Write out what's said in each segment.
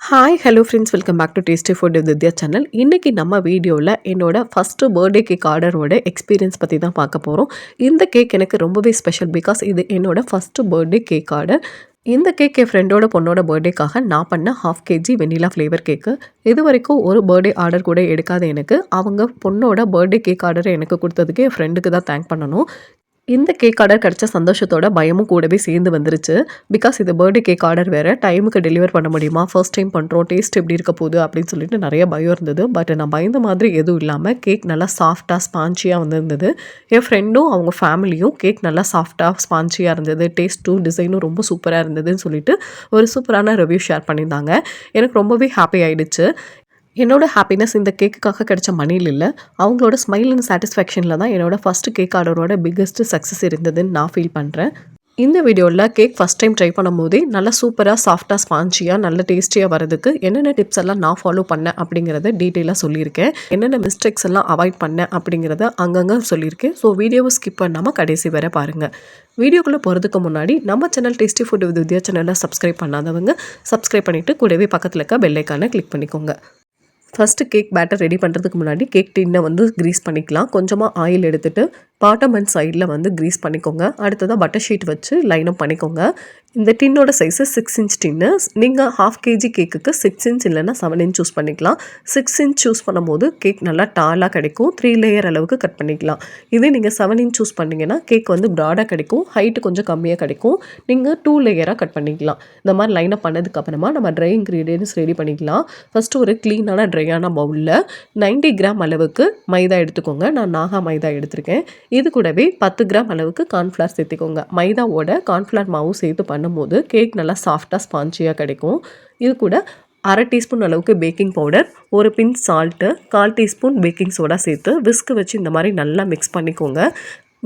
Hi hello friends, welcome back to tasty food with Vidya channel. இன்றைக்கி நம்ம வீடியோவில் என்னோட ஃபஸ்ட்டு பர்த்டே கேக் ஆர்டரோட எக்ஸ்பீரியன்ஸ் பற்றி தான் பார்க்க போகிறோம். இந்த கேக் எனக்கு ரொம்பவே ஸ்பெஷல் பிகாஸ் இது என்னோட ஃபஸ்ட்டு பர்த்டே கேக் ஆர்டர். இந்த கேக் என் ஃப்ரெண்டோட பொண்ணோட பர்த்டேக்காக நான் பண்ண 1/2 kg வெனிலா ஃப்ளேவர் கேக்கு. இது வரைக்கும் ஒரு பர்த்டே ஆர்டர் கூட எடுக்காத எனக்கு அவங்க பொண்ணோட பர்த்டே கேக் ஆர்டரை எனக்கு கொடுத்ததுக்கு என் ஃப்ரெண்டுக்கு தான் தேங்க் பண்ணணும். இந்த கேக் ஆர்டர் கிடைச்ச சந்தோஷத்தோட பயமும் கூடவே சேர்ந்து வந்துருச்சு. பிகாஸ் இது பர்த்டே கேக் ஆர்டர் வேறு, டைமுக்கு டெலிவர் பண்ண முடியுமா, ஃபர்ஸ்ட் டைம் பண்ணுறோம், டேஸ்ட் எப்படி இருக்க போகுது அப்படின்னு சொல்லிட்டு நிறைய பயம் இருந்தது. பட் நான் பயந்த மாதிரி எதுவும் இல்லாமல் கேக் நல்லா சாஃப்டாக ஸ்பான்ச்சியாக வந்துருந்தது. என் ஃப்ரெண்டும் அவங்க ஃபேமிலியும் கேக் நல்லா சாஃப்டாக ஸ்பான்ச்சியாக இருந்தது, டேஸ்ட்டும் டிசைனும் ரொம்ப சூப்பராக இருந்ததுன்னு சொல்லிட்டு ஒரு சூப்பரான ரிவ்யூ ஷேர் பண்ணியிருந்தாங்க. எனக்கு ரொம்பவே ஹாப்பி ஆகிடுச்சு. என்னோட ஹாப்பினஸ் இந்த கேக்குக்காக கிடைச்ச மணியில் இல்லை, அவங்களோட ஸ்மைல் அண்ட் சாட்டிஸ்ஃபேக்ஷனில் தான் என்னோட ஃபஸ்ட்டு கேக் ஆர்டரோட பிக்கஸ்ட் சக்ஸஸ் இருந்ததுன்னு நான் ஃபீல் பண்ணுறேன். இந்த வீடியோவில் கேக் ஃபஸ்ட் டைம் ட்ரை பண்ணும்போதே நல்லா சூப்பராக சாஃப்டாக ஸ்பான்ச்சியாக நல்ல டேஸ்டியாக வரதுக்கு என்னென்ன டிப்ஸ் எல்லாம் நான் ஃபாலோ பண்ணேன் அப்படிங்கிறத டீட்டெயிலாக சொல்லியிருக்கேன். என்னென்ன மிஸ்டேக்ஸ் எல்லாம் அவாய்ட் பண்ணேன் அப்படிங்கிறத அங்கங்கே சொல்லியிருக்கேன். ஸோ வீடியோவை ஸ்கிப் பண்ணாமல் கடைசி வரை பாருங்கள். வீடியோக்குள்ளே போகிறதுக்கு முன்னாடி நம்ம சேனல் டேஸ்டி ஃபுட் வித் வித்யா சேனலை சப்ஸ்கிரைப் பண்ணாதவங்க சப்ஸ்கிரைப் பண்ணிவிட்டு கூடவே பக்கத்தில் இருக்க பெல் ஐக்கானை கிளிக் பண்ணிக்கோங்க. ஃபஸ்ட்டு கேக் பேட்டர் ரெடி பண்ணுறதுக்கு முன்னாடி கேக் டின்னை க்ரீஸ் பண்ணிக்கலாம். கொஞ்சமாக ஆயில் எடுத்துகிட்டு பாட்டம் அண்ட் சைடில் க்ரீஸ் பண்ணிக்கோங்க. அடுத்ததாக பட்டர் ஷீட் வச்சு லைனப் பண்ணிக்கோங்க. இந்த டின்னோட சைஸு 6 inch டின்னு. நீங்கள் 1/2 kg கேக்குக்கு 6 inch இல்லைன்னா 7 inch சூஸ் பண்ணிக்கலாம். 6 inch சூஸ் பண்ணும்போது கேக் நல்லா டாலாக கிடைக்கும். 3 லேயர் அளவுக்கு கட் பண்ணிக்கலாம். இதே நீங்கள் 7 inch சூஸ் பண்ணிங்கன்னா கேக் ப்ராடாக கிடைக்கும், ஹைட்டு கொஞ்சம் கம்மியாக கிடைக்கும். நீங்கள் 2 லேயராக கட் பண்ணிக்கலாம். இந்த மாதிரி லைனப் பண்ணதுக்கப்புறமா நம்ம ட்ரை இன்க்ரீடியன்ஸ் ரெடி பண்ணிக்கலாம். ஃபஸ்ட்டு ஒரு க்ளீனான ட்ரையான பவுலில் 90 கிராம் அளவுக்கு மைதா எடுத்துக்கோங்க. நான் நாகா மைதா எடுத்திருக்கேன். இது கூடவே 10 கிராம் அளவுக்கு கார்ன்ஃப்ளவர் சேர்த்துக்கோங்க. மைதாவோட கார்ன்ஃப்ளவர் மாவு சேர்த்து பண்ணும்போது கேக் நல்லா சாஃப்டாக ஸ்பான்ச்சியாக கிடைக்கும். இது கூட 1/2 டீஸ்பூன் அளவுக்கு பேக்கிங் பவுடர், ஒரு பின் சால்ட்டு, 1/4 டீஸ்பூன் பேக்கிங் சோடா சேர்த்து விஸ்க் வச்சு இந்த மாதிரி நல்லா மிக்ஸ் பண்ணிக்கோங்க.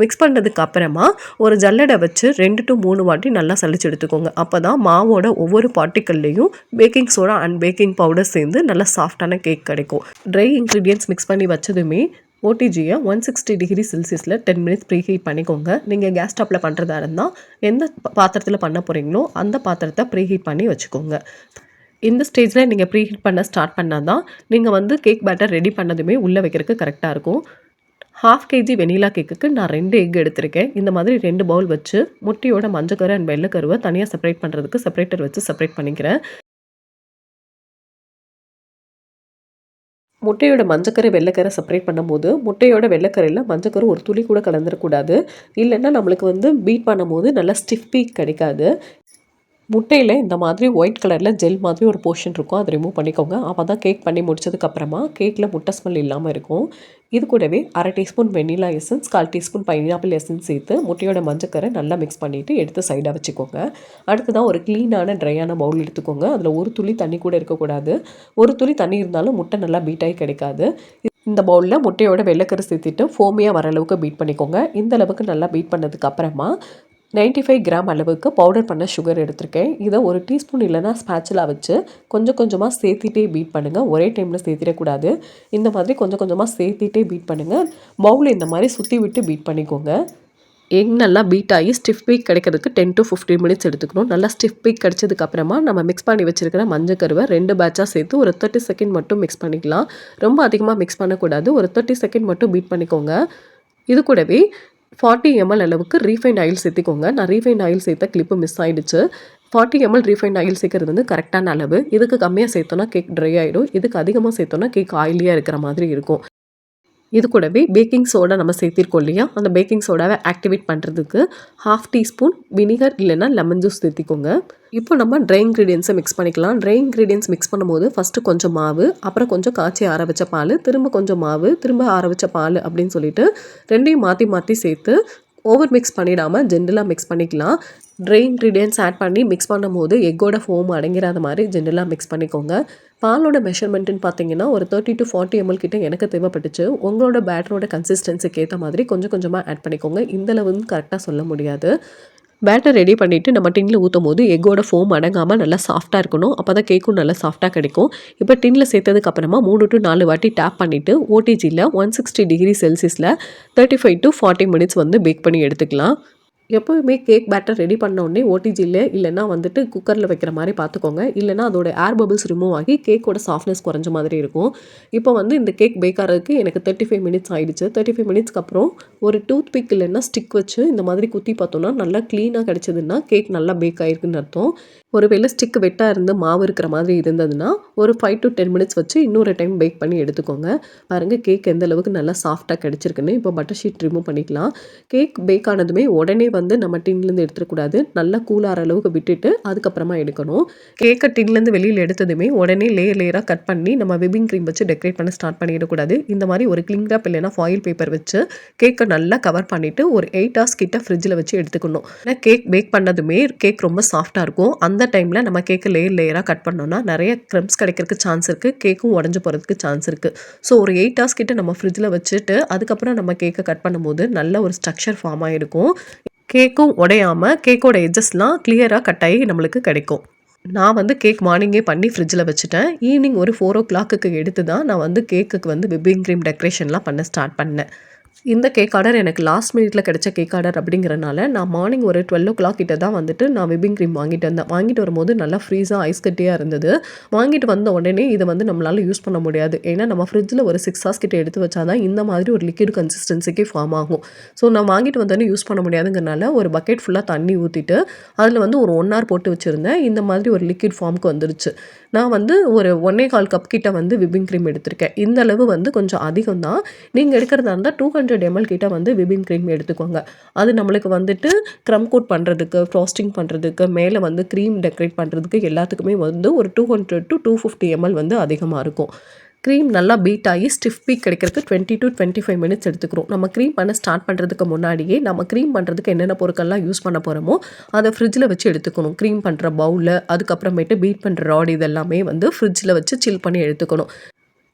மிக்ஸ் பண்ணதுக்கு அப்புறமா ஒரு ஜல்லடை வச்சு 2 to 3 வாட்டி நல்லா சளிச்சு எடுத்துக்கோங்க. அப்போ தான் மாவோட ஒவ்வொரு பார்ட்டிக்கல்லையும் baking soda and baking powder சேர்ந்து நல்லா சாஃப்டான கேக் கிடைக்கும். ட்ரை இன்க்ரீடியன்ட்ஸ் மிக்ஸ் பண்ணி வச்சதுமே ஓடிஜியை 160 டிகிரி செல்சியஸில் 10 மினிட்ஸ் ப்ரீ ஹீட் பண்ணிக்கோங்க. நீங்கள் கேஸ் ஸ்டப்பில் பண்ணுறதா இருந்தால் எந்த பாத்திரத்தில் பண்ண போகிறீங்களோ அந்த பாத்திரத்தை ப்ரீ ஹீட் பண்ணி வச்சுக்கோங்க. இந்த ஸ்டேஜில் நீங்கள் ப்ரீ ஹீட் பண்ண ஸ்டார்ட் பண்ணால் தான் நீங்கள் கேக் பேட்டர் ரெடி பண்ணதுமே உள்ளே வைக்கிறதுக்கு கரெக்டாக இருக்கும். 1/2 kg வெனிலா கேக்குக்கு நான் 2 எக் எடுத்திருக்கேன். இந்த மாதிரி 2 பவுல் வச்சு முட்டையோட மஞ்சக்கரு அண்ட் வெள்ளைக்கருவை தனியாக செப்பரேட் பண்ணுறதுக்கு செப்பரேட்டர் வச்சு செப்பரேட் பண்ணிக்கிறேன். முட்டையோட மஞ்சக்கரு வெள்ளைக்கரை செப்பரேட் பண்ணும்போது முட்டையோட வெள்ளைக்கரையில் மஞ்சக்கரு ஒரு துளி கூட கலந்துடக்கூடாது. இல்லைன்னா நம்மளுக்கு பீட் பண்ணும்போது நல்லா ஸ்டிஃப் பீக் கிடைக்காது. முட்டையில் இந்த மாதிரி ஒயிட் கலரில் ஜெல் மாதிரி ஒரு போர்ஷன் இருக்கும், அதை ரிமூவ் பண்ணிக்கோங்க. அப்போ தான் கேக் பண்ணி முடிச்சதுக்கப்புறமா கேக்கில் முட்டை ஸ்மெல் இல்லாமல் இருக்கும். இது கூடவே 1/2 teaspoon vanilla essence, 1/4 teaspoon pineapple essence சேர்த்து முட்டையோட மஞ்சக்கரை நல்லா மிக்ஸ் பண்ணிவிட்டு எடுத்து சைடாக வச்சுக்கோங்க. அடுத்ததான் ஒரு க்ளீனான ட்ரையான பவுல் எடுத்துக்கோங்க. அதில் ஒரு துளி தண்ணி கூட இருக்கக்கூடாது. ஒரு துளி தண்ணி இருந்தாலும் முட்டை நல்லா பீட்டாகி கிடைக்காது. இந்த பவுலில் முட்டையோட வெள்ளைக்கரு சேர்த்துட்டு ஃபோமியாக வர அளவுக்கு பீட் பண்ணிக்கோங்க. இந்த அளவுக்கு நல்லா பீட் பண்ணதுக்கு அப்புறமா 95 கிராம் அளவுக்கு பவுடர் பண்ண சுகர் எடுத்திருக்கேன். இதை ஒரு டீஸ்பூன் இல்லைனா ஸ்பேச்சுலா வச்சு கொஞ்சம் கொஞ்சமாக சேர்த்திட்டே பீட் பண்ணுங்கள். ஒரே டைமில் சேர்த்திடக்கூடாது. இந்த மாதிரி கொஞ்சம் கொஞ்சமாக சேர்த்திட்டே பீட் பண்ணுங்கள். பவுல் இந்த மாதிரி சுற்றி விட்டு பீட் பண்ணிக்கோங்க. எக் நல்லா பீட் ஆகி ஸ்டிஃப் பீக் கிடைக்கிறதுக்கு 10 to 15 மினிட்ஸ் எடுத்துக்கணும். நல்லா ஸ்டிஃப் பீக் கிடைச்சதுக்கப்புறமா நம்ம மிக்ஸ் பண்ணி வச்சுருக்கிற மஞ்சக்கருவை 2 பேட்சாக சேர்த்து ஒரு 30 செகண்ட் மட்டும் மிக்ஸ் பண்ணிக்கலாம். ரொம்ப அதிகமாக மிக்ஸ் பண்ணக்கூடாது. ஒரு 30 செகண்ட் மட்டும் பீட் பண்ணிக்கோங்க. இது கூடவே 40 ml அளவுக்கு ரீஃபைண்ட் ஆயில் சேர்த்திக்கோங்க. நான் ரீஃபைண்ட் ஆயில் சேர்த்த கிளிப்பு மிஸ் ஆகிடுச்சு. 40 ml ரீஃபைண்ட் ஆயில் சேர்க்கறது கரெக்டான அளவு. இதுக்கு கம்மியாக சேர்த்தோன்னா கேக் ட்ரை ஆகிடும். இதுக்கு அதிகமாக சேர்த்தோன்னா கேக் ஆயிலியாக இருக்கிற மாதிரி இருக்கும். இது கூடவே பேக்கிங் சோடா நம்ம சேர்த்திருக்கோம் இல்லையா, அந்த பேக்கிங் சோடாவை ஆக்டிவேட் பண்ணுறதுக்கு 1/2 டீஸ்பூன் வினிகர் இல்லைன்னா லெமன் ஜூஸ் சேர்த்திக்கோங்க. இப்போ நம்ம ட்ரை இன்க்ரீடியன்ஸை மிக்ஸ் பண்ணிக்கலாம். ட்ரை இன்க்ரீடியன்ஸ் மிக்ஸ் பண்ணும்போது ஃபஸ்ட்டு கொஞ்சம் மாவு, அப்புறம் கொஞ்சம் காய்ச்சி ஆற வச்ச பால், திரும்ப கொஞ்சம் மாவு, திரும்ப ஆற வச்ச பால் அப்படின்னு சொல்லிட்டு ரெண்டையும் மாற்றி மாற்றி சேர்த்து ஓவர் மிக்ஸ் பண்ணிடாமல் ஜென்ரலாக மிக்ஸ் பண்ணிக்கலாம். ட்ரை இன்க்ரீடியன்ட்ஸ் ஆட் பண்ணி மிக்ஸ் பண்ணும்போது எக்கோட ஃபோம் அடங்கிறாத மாதிரி ஜென்ரலாக மிக்ஸ் பண்ணிக்கோங்க. பாலோட மெஷர்மெண்ட்டுன்னு பார்த்தீங்கன்னா ஒரு 30 to 40 ml கிட்ட எனக்கு தேவைப்பட்டுச்சு. உங்களோட பேட்டரோட கன்சிஸ்டன்சிக்கு ஏற்ற மாதிரி கொஞ்சம் கொஞ்சமாக ஆட் பண்ணிக்கோங்க. இந்தளவுன்னு கரெக்டாக சொல்ல முடியாது. பேட்டர் ரெடி பண்ணிவிட்டு நம்ம டின்னில் ஊற்றும் போது எக்கோட ஃபோம் அடங்காமல் நல்லா சாஃப்டாக இருக்கணும். அப்போ தான் கேக்கும் நல்லா சாஃப்டாக கிடைக்கும். இப்போ டின்னில் சேர்த்ததுக்கப்புறமா 3 to 4 வாட்டி டேப் பண்ணிவிட்டு ஓடிஜியில் 160 டிகிரி செல்சியஸில் 35 to 40 மினிட்ஸ் பேக் பண்ணி எடுத்துக்கலாம். எப்பவுமே கேக் பேட்டர் ரெடி பண்ண உடனே ஓடிஜியில் இல்லைன்னா வந்துட்டு குக்கரில் வைக்கிற மாதிரி பார்த்துக்கோங்க. இல்லைன்னா அதோட ஏர் பபிள்ஸ் ரிமூவ் ஆகி கேக்கோட சாஃப்ட்னஸ் குறைஞ்ச மாதிரி இருக்கும். இப்போ வந்து இந்த கேக் பேக் ஆகிறதுக்கு எனக்கு 35 மினிட்ஸ் ஆயிடுச்சு. 35 மினிட்ஸ்க்கு அப்புறம் ஒரு டூத் பிக் இல்லைன்னா ஸ்டிக் வச்சு இந்த மாதிரி குத்தி பார்த்தோம்னா நல்லா க்ளீனாக கிடச்சிதுன்னா கேக் நல்லா பேக் ஆகிருக்குன்னு அர்த்தம். ஒருவேளை ஸ்டிக் வெட்டாக இருந்து மாவு இருக்கிற மாதிரி இருந்ததுன்னா ஒரு 5 to 10 மினிட்ஸ் வச்சு இன்னொரு டைம் பேக் பண்ணி எடுத்துக்கோங்க. பாருங்கள் கேக் எந்த அளவுக்கு நல்லா சாஃப்டாக கிடச்சிருக்குன்னு. இப்போ பட்டர் ஷீட் ரிமூவ் பண்ணிக்கலாம். கேக் பேக் ஆனதுமே உடனே வந்து நம்ம டின்லேருந்து எடுத்துடக்கூடாது. நல்லா கூலாகிற அளவுக்கு விட்டுட்டு அதுக்கப்புறமா எடுக்கணும். கேக்கை டின்லேருந்து வெளியில் எடுத்ததுமே உடனே லேயராக கட் பண்ணி நம்ம விப்பிங் க்ரீம் வச்சு டெக்கரேட் பண்ண ஸ்டார்ட் பண்ணிடக்கூடாது. இந்த மாதிரி ஒரு கிளிங் ராப் இல்லைன்னா ஃபாயில் பேப்பர் வச்சு கேக்கை நல்லா கவர் பண்ணிவிட்டு ஒரு 8 hours கிட்ட ஃப்ரிட்ஜில் வச்சு எடுத்துக்கணும். கேக் பேக் பண்ணதுமே கேக் ரொம்ப சாஃப்டாக இருக்கும். அந்த டைமில் நம்ம கேக்கை லேயராக கட் பண்ணோம்னா நிறைய க்ரம்ஸ் கிடைக்கிறதுக்கு சான்ஸ் இருக்குது. கேக்கும் உடஞ்சி போகிறதுக்கு சான்ஸ் இருக்குது. ஸோ ஒரு 8 hours கிட்ட நம்ம ஃப்ரிட்ஜில் வச்சுட்டு அதுக்கப்புறம் நம்ம கேக்கை கட் பண்ணும்போது நல்ல ஒரு ஸ்ட்ரக்சர் ஃபார்ம் ஆகிருக்கும். கேக்கும் உடையாமல் கேக்கோட எட்ஜஸ்லாம் கிளியராக கட் ஆகி நம்மளுக்கு கிடைக்கும். நான் வந்து கேக் மார்னிங்கே பண்ணி ஃப்ரிட்ஜில் வச்சுட்டேன். ஈவினிங் ஒரு 4 o'clock எடுத்து தான் நான் வந்து கேக்குக்கு வந்து விப்பிங் க்ரீம் டெக்கரேஷன்லாம் பண்ண ஸ்டார்ட் பண்ணேன். இந்த கேக் ஆர்டர் எனக்கு லாஸ்ட் மினிட்ல கிடைச்ச கேக் ஆர்டர் அப்படிங்கிறனால நான் மார்னிங் ஒரு 12 o'clock கிட்ட தான் வந்துட்டு நான் விப்பிங் க்ரீம் வாங்கிட்டு வந்தேன். வாங்கிட்டு வரும்போது நல்லா ஃப்ரீஸாக ஐஸ் கட்டியாக இருந்தது. வாங்கிட்டு வந்த உடனே இதை வந்து நம்மளால் யூஸ் பண்ண முடியாது. ஏன்னா நம்ம ஃப்ரிட்ஜில் ஒரு 6 hours கிட்ட எடுத்து வச்சாதான் இந்த மாதிரி ஒரு லிக்விட் கன்சிஸ்டன்சிக்கு ஃபார்ம் ஆகும். ஸோ நான் வாங்கிட்டு வந்தோடனே யூஸ் பண்ண முடியாதுங்கிறனால ஒரு பக்கெட் ஃபுல்லாக தண்ணி ஊற்றிட்டு அதில் வந்து ஒரு 1 hour போட்டு வச்சுருந்தேன். இந்த மாதிரி ஒரு லிக்விட் ஃபார்முக்கு வந்துருச்சு. நான் வந்து ஒரு 1.25 cup கிட்ட வந்து விப்பிங் க்ரீம் எடுத்திருக்கேன். இந்த அளவு வந்து கொஞ்சம் அதிகம் தான். நீங்கள் எடுக்கிறதா இருந்தால் 200 ml கிட்ட வந்து விப்பிங் க்ரீம் எடுத்துக்கோங்க. அது நம்மளுக்கு வந்துட்டு க்ரம் கோட் பண்ணுறதுக்கு, ஃப்ராஸ்டிங் பண்ணுறதுக்கு, மேலே வந்து க்ரீம் டெக்கரேட் பண்ணுறதுக்கு எல்லாத்துக்குமே வந்து ஒரு 200 to 250 ml வந்து அதிகமாக இருக்கும். க்ரீம் நல்லா பீட் ஆகி ஸ்டிஃப் பீக் கிடைக்கிறதுக்கு 20 to 25 மினிட்ஸ் எடுத்துக்கிறோம். நம்ம க்ரீம் பண்ண ஸ்டார்ட் பண்ணுறதுக்கு முன்னாடியே நம்ம க்ரீம் பண்ணுறதுக்கு என்னென்ன பொருட்கள்லாம் யூஸ் பண்ண போகிறோமோ அதை ஃப்ரிட்ஜில் வச்சு எடுத்துக்கணும். க்ரீம் பண்ணுற பவுலில், அதுக்கப்புறமேட்டு பீட் பண்ணுற ராட் இதெல்லாமே வந்து ஃப்ரிட்ஜில் வச்சு சில் பண்ணி எடுத்துக்கணும்.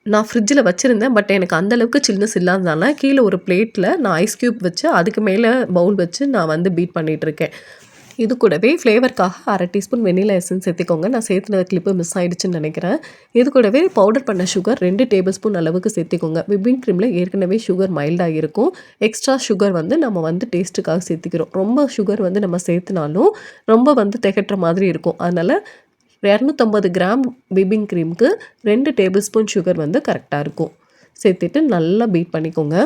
நான் ஃப்ரிட்ஜில் வச்சுருந்தேன். பட் எனக்கு அந்தளவுக்கு சில்னஸ் இல்லாததால கீழே ஒரு பிளேட்டில் நான் ஐஸ் க்யூப் வச்சு அதுக்கு மேலே பவுல் வச்சு நான் வந்து பீட் பண்ணிகிட்ருக்கேன். இது கூடவே ஃப்ளேவருக்காக 1/2 டீஸ்பூன் வெண்ணிலா எசன்ஸ் சேர்த்துக்கோங்க. நான் சேர்த்துன கிளிப்பு மிஸ் ஆகிடுச்சுன்னு நினைக்கிறேன். இது கூடவே பவுடர் பண்ண சுகர் 2 டேபிள் ஸ்பூன் அளவுக்கு சேர்த்துக்கோங்க. விப்பிங் க்ரீமில் ஏற்கனவே சுகர் மைல்டாக இருக்கும். எக்ஸ்ட்ரா சுகர் வந்து நம்ம வந்து டேஸ்ட்டுக்காக சேர்த்துக்கிறோம். ரொம்ப சுகர் வந்து நம்ம சேர்த்துனாலும் ரொம்ப வந்து திகட்டுற மாதிரி இருக்கும். அதனால் 250 கிராம் விப்பிங் க்ரீமுக்கு 2 டேபிள் ஸ்பூன் சுகர் வந்து கரெக்டாக இருக்கும். சேர்த்துட்டு நல்லா பீட் பண்ணிக்கோங்க.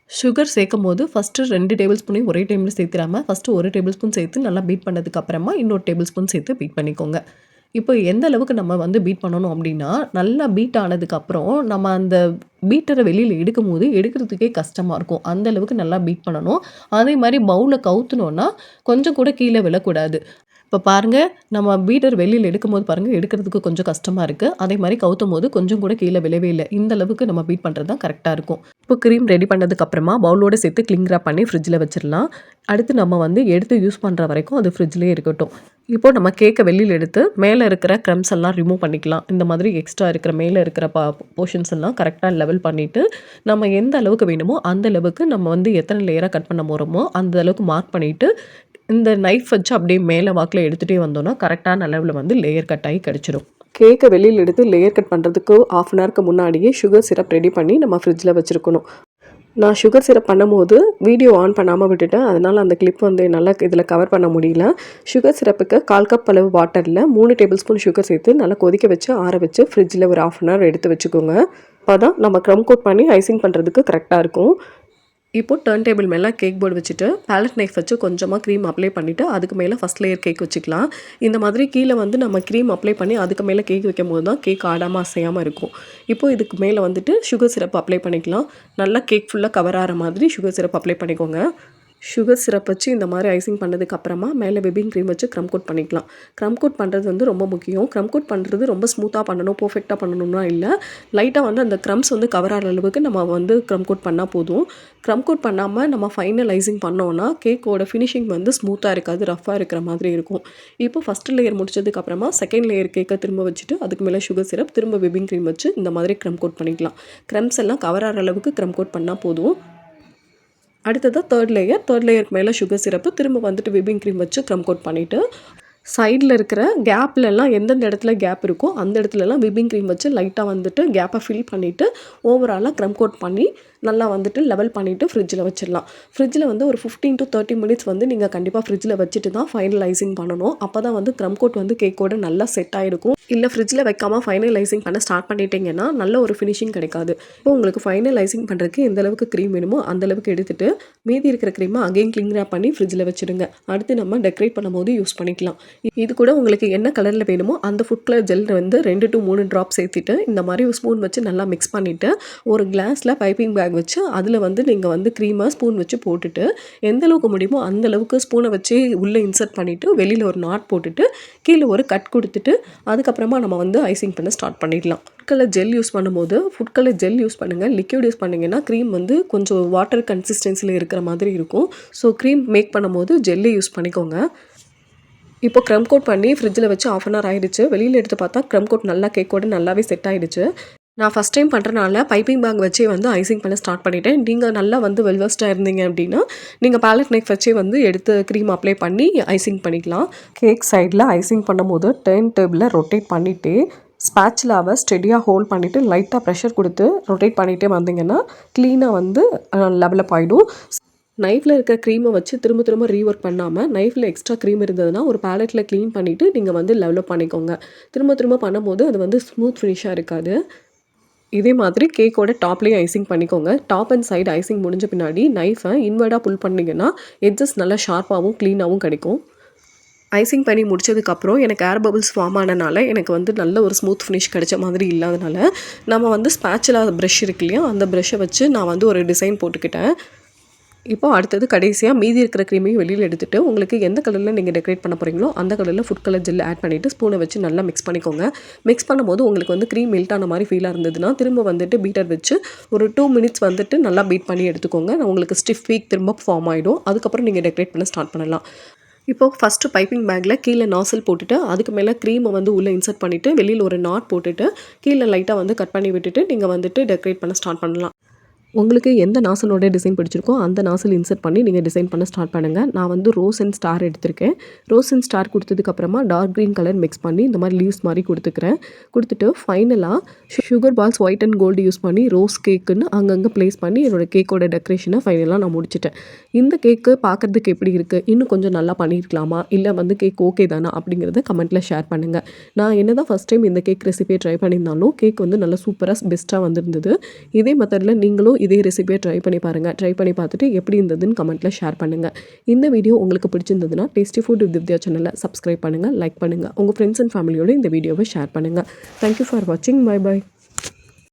சுகர் சேர்க்கும் போது ஃபஸ்ட்டு 2 டேபிள் ஸ்பூனையும் ஒரே டைமில் சேர்த்துடாமல் ஃபஸ்ட்டு 1 டேபிள் ஸ்பூன் சேர்த்து நல்லா பீட் பண்ணதுக்கப்புறமா இன்னொரு டேபிள் ஸ்பூன் சேர்த்து பீட் பண்ணிக்கோங்க. இப்போ எந்த அளவுக்கு நம்ம வந்து பீட் பண்ணணும் அப்படின்னா, நல்லா பீட் ஆனதுக்கப்புறம் நம்ம அந்த பீட்டரை வெளியில் எடுக்கும்போது எடுக்கிறதுக்கே கஷ்டமாக இருக்கும். அந்த அளவுக்கு நல்லா பீட் பண்ணணும். அதே மாதிரி பவுலை கவுத்துனோன்னா கொஞ்சம் கூட கீழே விழக்கூடாது. இப்போ பாருங்கள், நம்ம பீட்டர் வெளியில் எடுக்கும்போது பாருங்கள் எடுக்கிறதுக்கு கொஞ்சம் கஷ்டமாக இருக்குது. அதே மாதிரி கவுத்தும் போது கொஞ்சம் கூட கீழே விழவே இல்லை. இந்த அளவுக்கு நம்ம பீட் பண்ணுறது தான் கரெக்டாக இருக்கும். இப்போ க்ரீம் ரெடி பண்ணதுக்கப்புறமா பவுலோடு சேர்த்து கிளிங் ராப் பண்ணி ஃப்ரிட்ஜில் வச்சிடலாம். அடுத்து நம்ம வந்து எடுத்து யூஸ் பண்ணுற வரைக்கும் அது ஃப்ரிட்ஜ்லேயே இருக்கட்டும். இப்போ நம்ம கேக்கை வெளியில் எடுத்து மேலே இருக்கிற க்ரம்ஸ் எல்லாம் ரிமூவ் பண்ணிக்கலாம். இந்த மாதிரி எக்ஸ்ட்ரா இருக்கிற மேலே இருக்கிற போர்ஷன்ஸ் எல்லாம் கரெக்டாக லெவல் பண்ணிவிட்டு நம்ம எந்த அளவுக்கு வேணுமோ அந்த அளவுக்கு நம்ம வந்து எத்தனை லேயராக கட் பண்ண போகிறோமோ அந்த அளவுக்கு மார்க் பண்ணிவிட்டு இந்த நைஃப் வச்சு அப்படியே மேலே வாக்கில் எடுத்துகிட்டே வந்தோன்னா கரெக்டான அளவில் வந்து லேயர் கட் ஆகி கிடச்சிடும். கேக்கை வெளியில் எடுத்து லேயர் கட் பண்ணுறதுக்கு 1/2 hour முன்னாடியே சுகர் சிரப் ரெடி பண்ணி நம்ம ஃப்ரிட்ஜில் வச்சுருக்கணும். நான் சுகர் சிரப் பண்ணும்போது வீடியோ ஆன் பண்ணாமல் விட்டுட்டேன். அதனால் அந்த கிளிப் வந்து என்னால் இதில் கவர் பண்ண முடியல. சுகர் சிரப்புக்கு 1/4 cup அளவு வாட்டரில் 3 டேபிள் ஸ்பூன் சுகர் சேர்த்து நல்லா கொதிக்க வச்சு ஆற வச்சு ஃப்ரிட்ஜில் ஒரு 1/2 hour எடுத்து வச்சுக்கோங்க. அப்போ தான் நம்ம க்ரம் கோட் பண்ணி ஐசிங் பண்ணுறதுக்கு கரெக்டாக இருக்கும். இப்போது டர்ன் டேபிள் மேலே கேக் போர்டு வச்சுட்டு பேலட் நைஃப் வச்சு கொஞ்சமாக க்ரீம் அப்ளை பண்ணிவிட்டு அதுக்கு மேலே ஃபஸ்ட் லேயர் கேக் வச்சுக்கலாம். இந்த மாதிரி கீழே வந்து நம்ம க்ரீம் அப்ளை பண்ணி அதுக்கு மேலே கேக் வைக்கும் போது தான் கேக் ஆடாமல் அசையாமல் இருக்கும். இப்போது இதுக்கு மேலே வந்துட்டு சுகர் சிரப் அப்ளை பண்ணிக்கலாம். நல்லா கேக் ஃபுல்லாக கவர் ஆகிற மாதிரி சுகர் சிரப் அப்ளை பண்ணிக்கோங்க. சுகர் சிரப் வச்சு இந்த மாதிரி ஐசிங் பண்ணதுக்கப்புறமா மேலே விப்பிங் க்ரீம் வச்சு க்ரம் கோட் பண்ணிக்கலாம். க்ரம் கோட் பண்ணுறது வந்து ரொம்ப முக்கியம். க்ரம் கோட் பண்ணுறது ரொம்ப ஸ்மூத்தாக பண்ணணும், பர்ஃபெக்டாக பண்ணணும்னா இல்லை. லைட்டாக வந்து அந்த க்ரம்ஸ் வந்து கவர் ஆகிற அளவுக்கு நம்ம வந்து க்ரம் கோட் பண்ணால் போதும். க்ரம் கோட் பண்ணாமல் நம்ம ஃபைனல் ஐசிங் பண்ணோன்னா கேக்கோட ஃபினிஷிங் வந்து ஸ்மூத்தாக இருக்காது, ரஃப்பாக இருக்கிற மாதிரி இருக்கும். இப்போ ஃபஸ்ட்டு லேயர் முடிச்சதுக்கப்புறமா செகண்ட் லேயர் கேக்கை திரும்ப வச்சுட்டு அதுக்கு மேலே சுகர் சிரப் திரும்ப விப்பிங் க்ரீம் வச்சு இந்த மாதிரி க்ரம் கோட் பண்ணிக்கலாம். க்ரம்ஸ் எல்லாம் கவர் ஆகிற அளவுக்கு க்ரம் கோட் பண்ணால் போதும். அடுத்ததாக தேர்ட் லேயருக்கு மேலே சுகர் சிரப்பு திரும்ப வந்துட்டு விப்பிங் க்ரீம் வச்சு க்ரம் கோட் பண்ணிவிட்டு சைடில் இருக்கிற கேப்லலாம் எந்தெந்த இடத்துல கேப் இருக்கோ அந்த இடத்துலலாம் விப்பிங் க்ரீம் வச்சு லைட்டாக வந்துட்டு கேப்பை ஃபில் பண்ணிவிட்டு ஓவராலாக க்ரம் கோட் பண்ணி நல்லா வந்துட்டு லெவல் பண்ணிவிட்டு ஃப்ரிட்ஜில் வச்சிடலாம். ஃப்ரிட்ஜில் வந்து ஒரு 15 to 30 மினிட்ஸ் வந்து நீங்கள் கண்டிப்பாக ஃப்ரிட்ஜில் வச்சுட்டு தான் ஃபைனலைசிங் பண்ணணும். அப்போ தான் வந்து க்ரம் கோட் வந்து கேக்கோட நல்லா செட் ஆகிருக்கும். இல்லை ஃப்ரிட்ஜில் வைக்காமல் ஃபைனலைசிங் பண்ண ஸ்டார்ட் பண்ணிட்டீங்கன்னா நல்ல ஒரு ஃபினிஷிங் கிடைக்காது. இப்போ உங்களுக்கு ஃபைனலைசிங் பண்ணுறதுக்கு எந்த அளவுக்கு க்ரீம் வேணுமோ அந்தளவுக்கு எடுத்துகிட்டு மீதி இருக்கிற க்ரீமை அகைன் க்ளீன் ரேப் பண்ணி ஃப்ரிட்ஜில் வச்சுடுங்க. அடுத்து நம்ம டெக்கரேட் பண்ணும்போது யூஸ் பண்ணிக்கலாம். இது கூட உங்களுக்கு என்ன கலரில் வேணுமோ அந்த ஃபுட் கலர் ஜெல் வந்து 2 to 3 ட்ராப் சேர்த்துட்டு இந்த மாதிரி ஒரு ஸ்பூன் வச்சு நல்லா மிக்ஸ் பண்ணிவிட்டு ஒரு கிளாஸில் பைப்பிங் பேக் வச்சு அதில் வந்து நீங்கள் வந்து க்ரீமை ஸ்பூன் வச்சு போட்டுட்டு எந்த அளவுக்கு முடியுமோ அந்த அளவுக்கு ஸ்பூனை வச்சு உள்ளே இன்சர்ட் பண்ணிவிட்டு வெளியில் ஒரு நாட் போட்டுட்டு கீழே ஒரு கட் கொடுத்துட்டு அதுக்கப்புறமா நம்ம வந்து ஐசிங் பண்ண ஸ்டார்ட் பண்ணிடலாம். ஃபுட் கலர் ஜெல் யூஸ் பண்ணும்போது ஃபுட் கலர் ஜெல் யூஸ் பண்ணுங்கள். லிக்விட் யூஸ் பண்ணிங்கன்னா க்ரீம் வந்து கொஞ்சம் வாட்டர் கன்சிஸ்டன்சியில் இருக்கிற மாதிரி இருக்கும். ஸோ க்ரீம் மேக் பண்ணும்போது ஜெல்லே யூஸ் பண்ணிக்கோங்க. இப்போ க்ரம் கோட் பண்ணி ஃப்ரிட்ஜில் வச்சு 1/2 hour ஆகிடுச்சு. வெளியில் எடுத்து பார்த்தா க்ரம் கோட் நல்லா கேக்கோடு நல்லாவே செட் ஆகிடுச்சு. நான் ஃபஸ்ட் டைம் பண்ணுறனால பைப்பிங் பேக் வச்சே வந்து ஐசிங் பண்ண ஸ்டார்ட் பண்ணிட்டேன். நீங்கள் நல்லா வந்து வெல்வெஸ்ட்டாக இருந்தீங்க அப்படின்னா நீங்கள் பேலட் நைஃப் வச்சே வந்து எடுத்து க்ரீம் அப்ளை பண்ணி ஐசிங் பண்ணிக்கலாம். கேக் சைடில் ஐசிங் பண்ணும்போது டர்ன் டேபிளில் ரொட்டேட் பண்ணிவிட்டு ஸ்பேச்சுலாவை ஸ்டெடியாக ஹோல்ட் பண்ணிவிட்டு லைட்டாக ப்ரெஷர் கொடுத்து ரொட்டேட் பண்ணிகிட்டே வந்தீங்கன்னா க்ளீனாக வந்து லெவலப் ஆகிடும். நைஃப்பில் இருக்கிற க்ரீமை வச்சு திரும்ப ரீஒர்க் பண்ணாமல் நைஃப்பில் எக்ஸ்ட்ரா க்ரீம் இருந்ததுன்னா ஒரு பேலட்டில் க்ளீன் பண்ணிவிட்டு நீங்கள் வந்து லெவலப் பண்ணிக்கோங்க. திரும்ப பண்ணும்போது அது வந்து ஸ்மூத் ஃபினிஷாக இருக்காது. இதே மாதிரி கேக்கோட டாப்லேயும் ஐசிங் பண்ணிக்கோங்க. டாப் அண்ட் சைடு ஐசிங் முடிஞ்ச பின்னாடி நைஃபை இன்வர்டாக புல் பண்ணிங்கன்னா எட்ஜஸ் நல்லா ஷார்ப்பாகவும் க்ளீனாகவும் கிடைக்கும். ஐசிங் பண்ணி முடிச்சதுக்கப்புறம் எனக்கு ஏர் பபிள்ஸ் ஃபார்ம் ஆனனால எனக்கு வந்து நல்ல ஒரு ஸ்மூத் ஃபினிஷ் கிடைச்ச மாதிரி இல்லாதனால நம்ம வந்து ஸ்பேச்சுலா ப்ரஷ் இருக்கு இல்லையா, அந்த ப்ரஷ்ஷை வச்சு நான் வந்து ஒரு டிசைன் போட்டுக்கிட்டேன். இப்போ அடுத்தது கடைசியாக மீதி இருக்கிற க்ரீமையும் வெளியில் எடுத்துகிட்டு உங்களுக்கு எந்த கலரில் நீங்கள் டெக்கரேட் பண்ண போகிறீங்களோ அந்த கலரில் ஃபுட் கலர் ஜெல் ஆட் பண்ணிவிட்டு ஸ்பூனை வச்சு நல்லா மிக்ஸ் பண்ணிக்கோங்க. மிக்ஸ் பண்ணும்போது உங்களுக்கு வந்து க்ரீம் மெல்ட் ஆன மாதிரி ஃபீலாக இருந்ததுன்னா திரும்ப வந்துட்டு பீட்டர் வச்சு ஒரு 2 minutes வந்துட்டு நல்லா பீட் பண்ணி எடுத்துக்கோங்க. உங்களுக்கு ஸ்டிஃப் வீக் திரும்ப ஃபார்ம் ஆகிடும். அதுக்கப்புறம் நீங்கள் டெக்கரேட் பண்ண ஸ்டார்ட் பண்ணலாம். இப்போது ஃபஸ்ட்டு பைப்பிங் பேக்கில் கீழே நாசல் போட்டுட்டு அதுக்கு மேலே க்ரீமை வந்து உள்ளே இன்சர்ட் பண்ணிவிட்டு வெளியில் ஒரு நாட் போட்டுட்டு கீழே லைட்டாக வந்து கட் பண்ணி விட்டுட்டு நீங்கள் வந்துட்டு டெக்கரேட் பண்ண ஸ்டார்ட் பண்ணலாம். உங்களுக்கு எந்த நாசலோட டிசைன் பிடிச்சிருக்கோ அந்த நாசல் இன்சர்ட் பண்ணி நீங்கள் டிசைன் பண்ண ஸ்டார்ட் பண்ணுங்கள். நான் வந்து ரோஸ் அண்ட் ஸ்டார் எடுத்திருக்கேன். ரோஸ் அண்ட் ஸ்டார் கொடுத்ததுக்கப்புறமா டார்க் க்ரீன் கலர் மிக்ஸ் பண்ணி இந்த மாதிரி லீவ்ஸ் மாதிரி கொடுத்துட்டு ஃபைனலாக sugar balls white and gold use பண்ணி ரோஸ் கேக்குன்னு அங்கங்கே ப்ளேஸ் பண்ணி என்னோடய கேக்கோட டெக்கரேஷனை ஃபைனலாக நான் முடிச்சிட்டேன். இந்த கேக்கு பார்க்குறதுக்கு எப்படி இருக்குது, இன்னும் கொஞ்சம் நல்லா பண்ணியிருக்கலாமா, இல்லை வந்து கேக் ஓகே தானா அப்படிங்கிறத கமெண்ட்டில் ஷேர் பண்ணுங்கள். நான் என்ன தான் ஃபஸ்ட் டைம் இந்த கேக் ரெசிபியை ட்ரை பண்ணியிருந்தாலும் கேக் வந்து நல்லா சூப்பராக பெஸ்ட்டாக வந்திருந்தது. இதே மெத்தடில் நீங்களும் இதே ரெசிபியை ட்ரை பண்ணி பாருங்கள். ட்ரை பண்ணி பார்த்துட்டு எப்படி இருந்ததுன்னு கமெண்ட்டில் ஷேர் பண்ணுங்கள். இந்த வீடியோ உங்களுக்கு பிடிச்சிருந்ததுன்னா டேஸ்டி ஃபுட் வித் திவ்யா சேனலை சப்ஸ்கிரைப் பண்ணுங்கள், லைக் பண்ணுங்கள். உங்கள் ஃப்ரெண்ட்ஸ் அண்ட் ஃபேமிலியோடு இந்த வீடியோவை ஷேர் பண்ணுங்கள். தேங்க்யூ ஃபார் வாட்சிங். Bye bye.